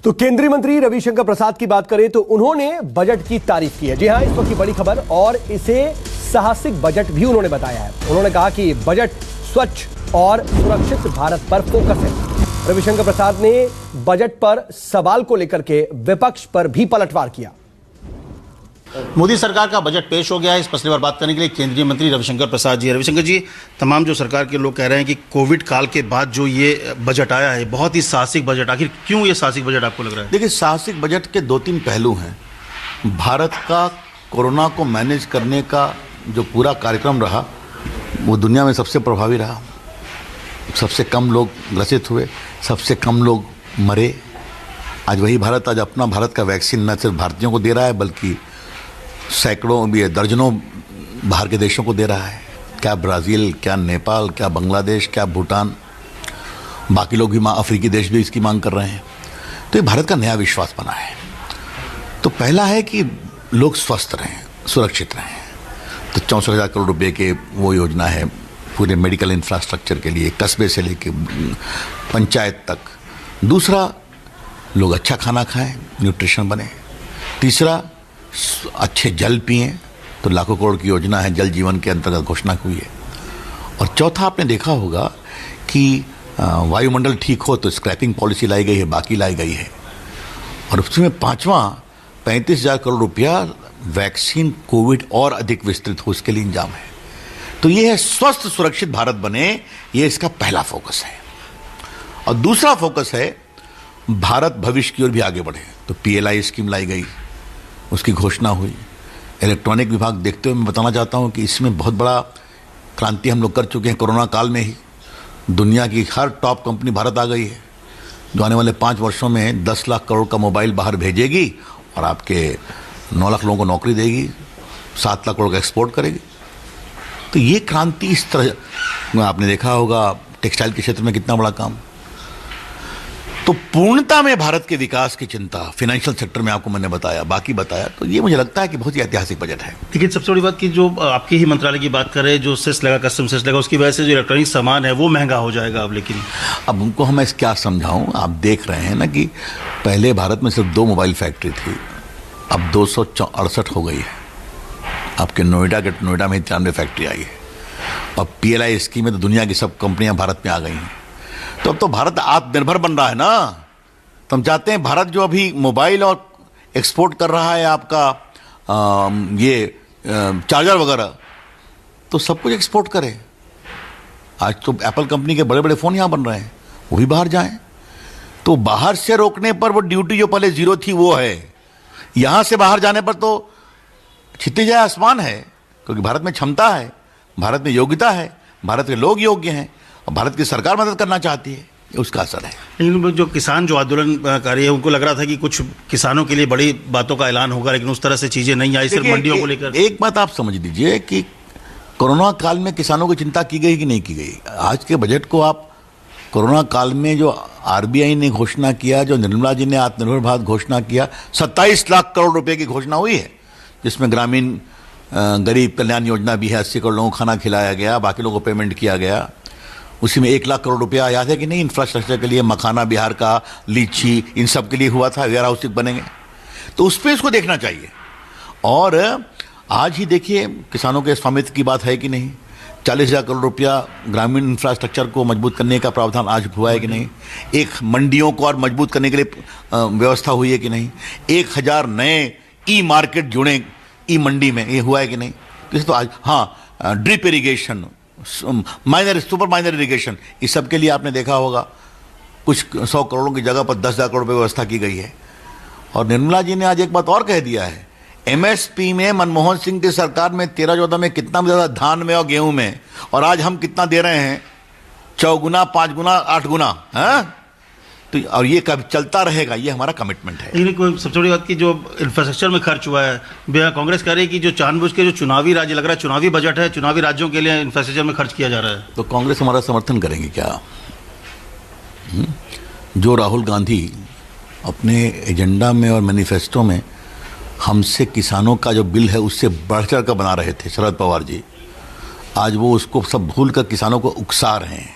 तो केंद्रीय मंत्री रविशंकर प्रसाद की बात करें तो उन्होंने बजट की तारीफ की है। जी हां, इस वक्त की बड़ी खबर, और इसे साहसिक बजट भी उन्होंने बताया है। उन्होंने कहा कि बजट स्वच्छ और सुरक्षित भारत पर फोकस है। रविशंकर प्रसाद ने बजट पर सवाल को लेकर के विपक्ष पर भी पलटवार किया। मोदी सरकार का बजट पेश हो गया है। इस मसले पर बात करने के लिए केंद्रीय मंत्री रविशंकर प्रसाद जी। रविशंकर जी, तमाम जो सरकार के लोग कह रहे हैं कि कोविड काल के बाद जो ये बजट आया है बहुत ही साहसिक बजट, आखिर क्यों ये साहसिक बजट आपको लग रहा है? देखिए, साहसिक बजट के दो तीन पहलू हैं। भारत का कोरोना को मैनेज करने का जो पूरा कार्यक्रम रहा वो दुनिया में सबसे प्रभावी रहा। सबसे कम लोग ग्रसित हुए, सबसे कम लोग मरे। आज वही भारत आज अपना भारत का वैक्सीन न सिर्फ भारतीयों को दे रहा है बल्कि सैकड़ों भी दर्जनों बाहर के देशों को दे रहा है। क्या ब्राज़ील, क्या नेपाल, क्या बांग्लादेश, क्या भूटान, बाकी लोग भी अफ्रीकी देश भी इसकी मांग कर रहे हैं। तो ये भारत का नया विश्वास बना है। तो पहला है कि लोग स्वस्थ रहें, सुरक्षित रहें। तो 64,000 करोड़ रुपए के वो योजना है पूरे मेडिकल इंफ्रास्ट्रक्चर के लिए, कस्बे से लेके पंचायत तक। दूसरा, लोग अच्छा खाना खाएं, न्यूट्रिशन बने। तीसरा, अच्छे जल पिएं, तो लाखों करोड़ की योजना है, जल जीवन के अंतर्गत घोषणा हुई है। और चौथा, आपने देखा होगा कि वायुमंडल ठीक हो तो स्क्रैपिंग पॉलिसी लाई गई है, बाकी लाई गई है। और उसमें पांचवा, 35,000 करोड़ रुपया वैक्सीन कोविड और अधिक विस्तृत हो इसके लिए इंतजाम है। तो ये है स्वस्थ सुरक्षित भारत बने, ये इसका पहला फोकस है। और दूसरा फोकस है भारत भविष्य की ओर भी आगे बढ़े। तो PLI स्कीम लाई गई, उसकी घोषणा हुई। इलेक्ट्रॉनिक विभाग देखते हुए मैं बताना चाहता हूं कि इसमें बहुत बड़ा क्रांति हम लोग कर चुके हैं। कोरोना काल में ही दुनिया की हर टॉप कंपनी भारत आ गई है, जो आने वाले 5 वर्षों में 10 लाख करोड़ का मोबाइल बाहर भेजेगी और आपके 9 लाख लोगों को नौकरी देगी, 7 लाख करोड़ का एक्सपोर्ट करेगी। तो ये क्रांति इस तरह आपने देखा होगा टेक्सटाइल के क्षेत्र में कितना बड़ा काम। तो पूर्णता में भारत के विकास की चिंता फाइनेंशियल सेक्टर में आपको मैंने बताया, बाकी बताया। तो ये मुझे लगता है कि बहुत ही ऐतिहासिक बजट है। लेकिन सबसे बड़ी बात कि जो आपके ही मंत्रालय की बात करें, जो सेस लगा, कस्टम सेस लगा, उसकी वजह से जो इलेक्ट्रॉनिक सामान है वो महंगा हो जाएगा अब। लेकिन अब उनको हम क्या समझाऊं, आप देख रहे हैं ना कि पहले भारत में सिर्फ 2 मोबाइल फैक्ट्री थी, अब 268 हो गई है। आपके नोएडा में 93 फैक्ट्री आई है। और PLI स्कीम में तो दुनिया की सब कंपनियां भारत में आ गई हैं। तो अब तो भारत आत्मनिर्भर बन रहा है ना। तो हम चाहते हैं भारत जो अभी मोबाइल और एक्सपोर्ट कर रहा है आपका चार्जर वगैरह, तो सब कुछ एक्सपोर्ट करे। आज तो एप्पल कंपनी के बड़े बड़े फ़ोन यहाँ बन रहे हैं, वो भी बाहर जाएं। तो बाहर से रोकने पर वो ड्यूटी जो पहले 0 थी वो है, यहाँ से बाहर जाने पर तो छिट्टी जाए आसमान है। क्योंकि भारत में क्षमता है, भारत में योग्यता है, भारत के लोग योग्य हैं और भारत की सरकार मदद करना चाहती है, उसका असर है। लेकिन जो किसान जो आंदोलनकारी है उनको लग रहा था कि कुछ किसानों के लिए बड़ी बातों का ऐलान होगा, लेकिन उस तरह से चीजें नहीं आई, सिर्फ मंडियों को लेकर। एक बात आप समझ लीजिए कि कोरोना काल में किसानों की चिंता की गई कि नहीं की गई। आज के बजट को आप कोरोना काल में जो RBI ने घोषणा किया, जो निर्मला जी ने आत्मनिर्भर भारत घोषणा किया, 27 लाख करोड़ रुपए की घोषणा हुई है, जिसमें ग्रामीण गरीब कल्याण योजना भी है, 80 करोड़ लोगों को खाना खिलाया गया, बाकी लोगों को पेमेंट किया गया। उसी में 1 लाख करोड़ रुपया याद है कि नहीं इंफ्रास्ट्रक्चर के लिए, मखाना बिहार का, लीची, इन सब के लिए हुआ था, वेयर हाउसिंग बनेंगे। तो उस पर इसको देखना चाहिए। और आज ही देखिए किसानों के स्वामित्व की बात है कि नहीं। 40,000 करोड़ रुपया ग्रामीण इंफ्रास्ट्रक्चर को मजबूत करने का प्रावधान आज हुआ है कि नहीं। एक मंडियों को और मजबूत करने के लिए व्यवस्था हुई है कि नहीं। 1000 नए ई-मार्केट जुड़े ई-मंडी में, ये हुआ है कि नहीं। तो आज drip irrigation, super minor irrigation, इस सब के लिए आपने देखा होगा कुछ 100 करोड़ों की जगह पर 10,000 करोड़ रुपये व्यवस्था की गई है। और निर्मला जी ने आज एक बात और कह दिया है, MSP में मनमोहन सिंह की सरकार में 13-14 में कितना ज़्यादा धान में और गेहूं में, और आज हम कितना दे रहे हैं, 4 गुना, 5 गुना, 8 गुना है। तो और ये कब चलता रहेगा, ये हमारा कमिटमेंट है। लेकिन सबसे बड़ी बात की जो इंफ्रास्ट्रक्चर में खर्च हुआ है, कांग्रेस कह रही है कि जो जानबूझ के जो चुनावी राज्य लग रहा है, चुनावी बजट है, चुनावी राज्यों के लिए इंफ्रास्ट्रक्चर में खर्च किया जा रहा है। तो कांग्रेस हमारा समर्थन करेंगे क्या? जो राहुल गांधी अपने एजेंडा में और मैनिफेस्टो में हमसे किसानों का जो बिल है उससे बढ़ चढ़ कर बना रहे थे शरद पवार जी, आज वो उसको सब भूल कर किसानों को उकसा रहे हैं।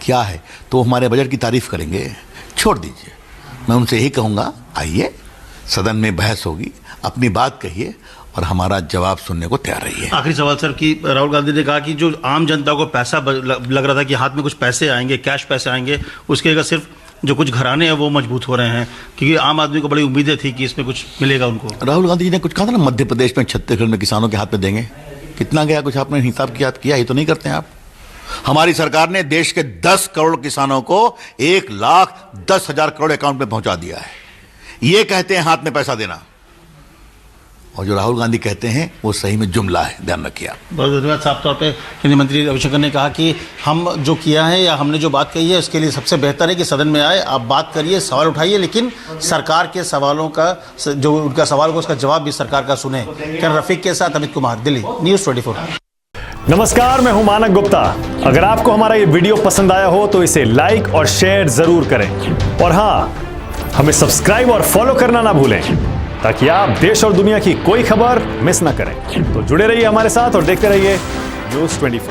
क्या है तो हमारे बजट की तारीफ करेंगे, छोड़ दीजिए। मैं उनसे यही कहूँगा, आइए सदन में बहस होगी, अपनी बात कहिए और हमारा जवाब सुनने को तैयार रहिए। आखिरी सवाल सर कि राहुल गांधी ने कहा कि जो आम जनता को पैसा लग रहा था कि हाथ में कुछ पैसे आएंगे, कैश पैसे आएंगे, उसके जगह सिर्फ जो कुछ घराने हैं वो मजबूत हो रहे हैं, क्योंकि आम आदमी को बड़ी उम्मीदें थी कि इसमें कुछ मिलेगा उनको। राहुल गांधी जी ने कुछ कहा था ना, मध्य प्रदेश में छत्तीसगढ़ में किसानों के हाथ में देंगे, कितना गया कुछ आपने हिसाब किया? ये तो नहीं करते हैं आप। हमारी सरकार ने देश के 10 करोड़ किसानों को 1,10,000 करोड़ अकाउंट में पहुंचा दिया है। ये कहते हैं हाथ में पैसा देना, और जो राहुल गांधी कहते हैं वो सही में जुमला है, ध्यान रखिए आप। बहुत धन्यवाद। साफ तौर पे केंद्रीय मंत्री रविशंकर ने कहा कि हम जो किया है या हमने जो बात कही है उसके लिए सबसे बेहतर है कि सदन में आए, आप बात करिए, सवाल उठाइए, लेकिन सरकार के सवालों का जो उनका सवाल को उसका जवाब भी सरकार का सुने। कैमरा रफीक के साथ अमित कुमार, दिल्ली, न्यूज़ 24। नमस्कार, मैं हूं मानक गुप्ता। अगर आपको हमारा ये वीडियो पसंद आया हो तो इसे लाइक और शेयर जरूर करें, और हां, हमें सब्सक्राइब और फॉलो करना ना भूलें ताकि आप देश और दुनिया की कोई खबर मिस ना करें। तो जुड़े रहिए हमारे साथ और देखते रहिए न्यूज़ 24।